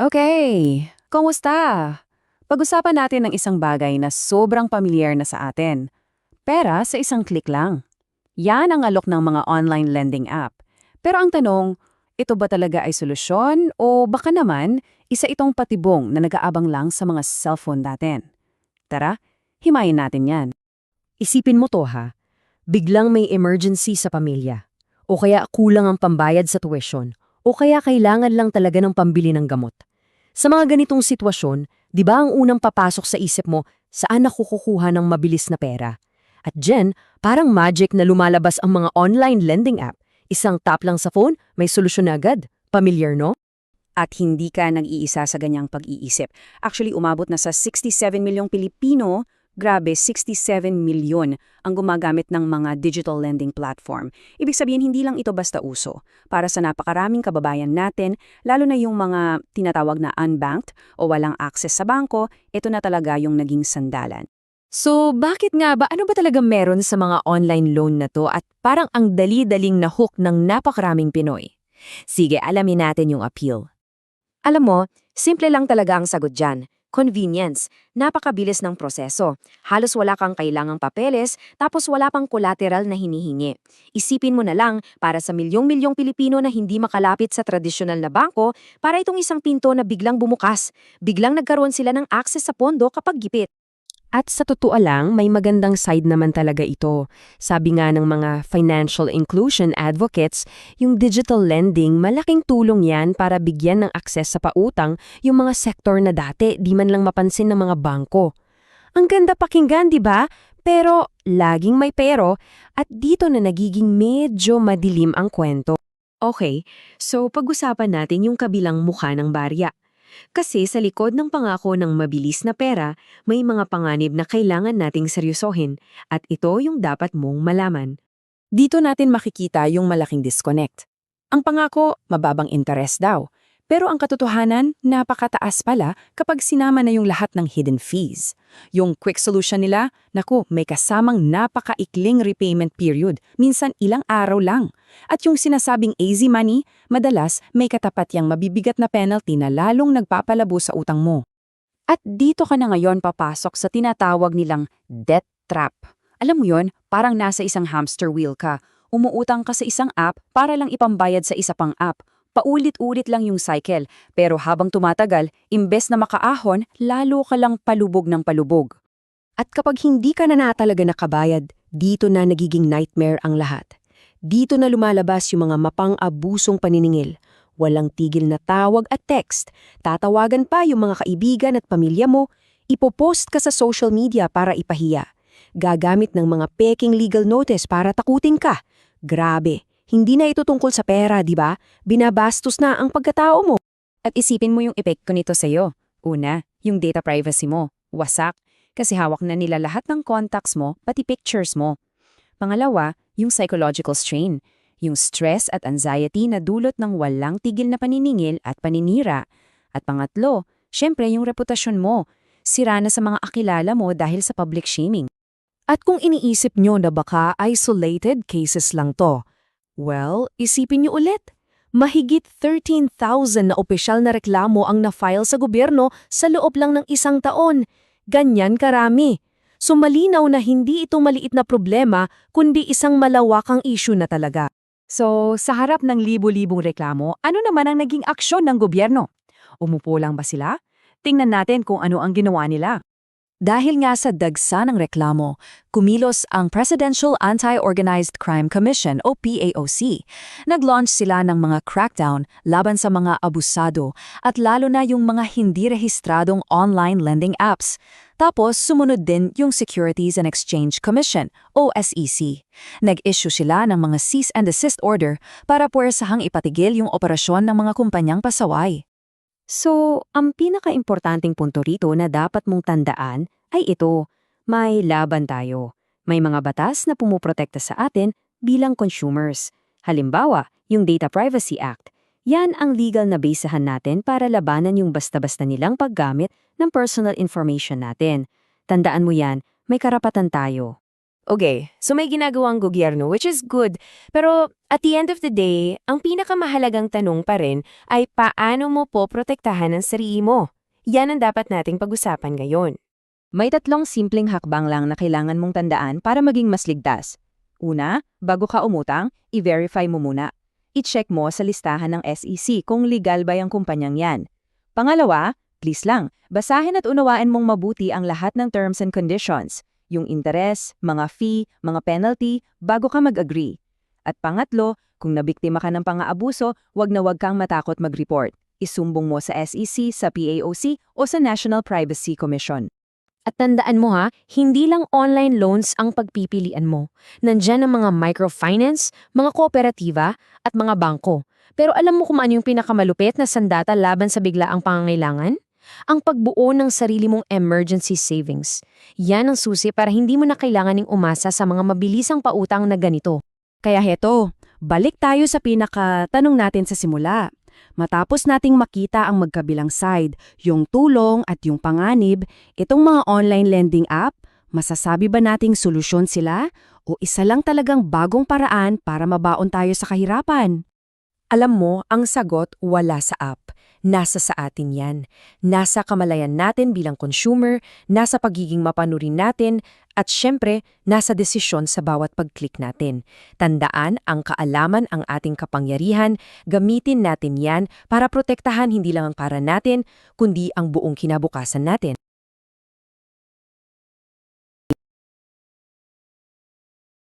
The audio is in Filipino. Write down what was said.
Okay, kumusta? Pag-usapan natin ng isang bagay na sobrang pamilyar na sa atin. Pera sa isang click lang. Yan ang alok ng mga online lending app. Pero ang tanong, ito ba talaga ay solusyon o baka naman isa itong patibong na nag-aabang lang sa mga cellphone natin? Tara, himayin natin yan. Isipin mo to ha, biglang may emergency sa pamilya. O kaya kulang ang pambayad sa tuition. O kaya kailangan lang talaga ng pambili ng gamot. Sa mga ganitong sitwasyon, di ba ang unang papasok sa isip mo, saan ako kukuha ng mabilis na pera? At dyan, parang magic na lumalabas ang mga online lending app. Isang tap lang sa phone, may solusyon na agad. Familiar, no? At hindi ka nag-iisa sa ganyang pag-iisip. Actually, umabot na sa 67 milyong Pilipino. Grabe, 67 milyon ang gumagamit ng mga digital lending platform. Ibig sabihin, hindi lang ito basta uso. Para sa napakaraming kababayan natin, lalo na yung mga tinatawag na unbanked o walang access sa bangko, ito na talaga yung naging sandalan. So, bakit nga ba? Ano ba talaga meron sa mga online loan na to at parang ang dali-daling na hook ng napakaraming Pinoy? Sige, alamin natin yung appeal. Alam mo, simple lang talaga ang sagot dyan. Convenience. Napakabilis ng proseso. Halos wala kang kailangang papeles, tapos wala pang collateral na hinihingi. Isipin mo na lang, para sa milyong-milyong Pilipino na hindi makalapit sa tradisyonal na bangko, para itong isang pinto na biglang bumukas. Biglang nagkaroon sila ng access sa pondo kapag gipit. At sa totoo lang, may magandang side naman talaga ito. Sabi nga ng mga financial inclusion advocates, yung digital lending malaking tulong yan para bigyan ng akses sa pautang yung mga sektor na dati di man lang mapansin ng mga bangko. Ang ganda pakinggan, di ba? Pero laging may pero at dito na nagiging medyo madilim ang kwento. Okay, so pag-usapan natin yung kabilang mukha ng barya. Kasi sa likod ng pangako ng mabilis na pera, may mga panganib na kailangan nating seryosohin at ito yung dapat mong malaman. Dito natin makikita yung malaking disconnect. Ang pangako, mababang interest daw. Pero ang katotohanan, napakataas pala kapag sinama na yung lahat ng hidden fees. Yung quick solution nila, naku, may kasamang napakaikling repayment period, minsan ilang araw lang. At yung sinasabing easy money, madalas may katapat yang mabibigat na penalty na lalong nagpapalabo sa utang mo. At dito ka na ngayon papasok sa tinatawag nilang debt trap. Alam mo yon, parang nasa isang hamster wheel ka. Umuutang ka sa isang app para lang ipambayad sa isa pang app. Paulit-ulit lang yung cycle, pero habang tumatagal, imbes na makaahon, lalo ka lang palubog ng palubog. At kapag hindi ka na talaga nakabayad, dito na nagiging nightmare ang lahat. Dito na lumalabas yung mga mapang-abusong paniningil. Walang tigil na tawag at text. Tatawagan pa yung mga kaibigan at pamilya mo. Ipopost ka sa social media para ipahiya. Gagamit ng mga peking legal notice para takutin ka. Grabe. Hindi na ito tungkol sa pera, di ba? Binabastos na ang pagkatao mo. At isipin mo yung epekto nito sa'yo. Una, yung data privacy mo. Wasak. Kasi hawak na nila lahat ng contacts mo, pati pictures mo. Pangalawa, yung psychological strain. Yung stress at anxiety na dulot ng walang tigil na paniningil at paninira. At pangatlo, syempre yung reputasyon mo. Sira na sa mga akilala mo dahil sa public shaming. At kung iniisip nyo na baka isolated cases lang to, well, isipin niyo ulit. Mahigit 13,000 na opisyal na reklamo ang na-file sa gobyerno sa loob lang ng isang taon. Ganyan karami. So malinaw na hindi ito maliit na problema, kundi isang malawakang issue na talaga. So, sa harap ng libo-libong reklamo, ano naman ang naging aksyon ng gobyerno? Umupo lang ba sila? Tingnan natin kung ano ang ginawa nila. Dahil nga sa dagsa ng reklamo, kumilos ang Presidential Anti-Organized Crime Commission o PAOC. Nag-launch sila ng mga crackdown laban sa mga abusado at lalo na yung mga hindi rehistradong online lending apps. Tapos sumunod din yung Securities and Exchange Commission o SEC. Nag-issue sila ng mga cease and desist order para puwersahang ipatigil yung operasyon ng mga kumpanyang pasaway. So, ang pinaka-importanting punto rito na dapat mong tandaan ay ito, may laban tayo. May mga batas na pumuprotekta sa atin bilang consumers. Halimbawa, yung Data Privacy Act. Yan ang legal na basehan natin para labanan yung basta-basta nilang paggamit ng personal information natin. Tandaan mo yan, may karapatan tayo. Okay, so may ginagawang gobyerno, which is good. Pero at the end of the day, ang pinakamahalagang tanong pa rin ay paano mo po protektahan ang sarili mo? Yan ang dapat nating pag-usapan ngayon. May 3 simpleng hakbang lang na kailangan mong tandaan para maging mas ligtas. Una, bago ka umutang, i-verify mo muna. I-check mo sa listahan ng SEC kung legal ba yung kumpanyang yan. Pangalawa, please lang, basahin at unawain mong mabuti ang lahat ng terms and conditions, yung interes, mga fee, mga penalty, bago ka mag-agree. At pangatlo, kung nabiktima ka ng pang-aabuso, wag na wag kang matakot mag-report. Isumbong mo sa SEC, sa PAOC o sa National Privacy Commission. At tandaan mo ha, hindi lang online loans ang pagpipilian mo. Nandyan ang mga microfinance, mga kooperatiba, at mga bangko. Pero alam mo kung ano yung pinakamalupit na sandata laban sa biglaang pangangailangan? Ang pagbuo ng sarili mong emergency savings. Yan ang susi para hindi mo na kailanganing umasa sa mga mabilisang pautang na ganito. Kaya heto, balik tayo sa pinaka-tanong natin sa simula. Matapos nating makita ang magkabilang side, yung tulong at yung panganib, itong mga online lending app, masasabi ba nating solusyon sila o isa lang talagang bagong paraan para mabaon tayo sa kahirapan? Alam mo, ang sagot wala sa app. Nasa sa atin yan. Nasa kamalayan natin bilang consumer, nasa pagiging mapanurin natin, at syempre, nasa desisyon sa bawat pag-click natin. Tandaan, ang kaalaman ang ating kapangyarihan, gamitin natin yan para protektahan hindi lang ang para natin, kundi ang buong kinabukasan natin.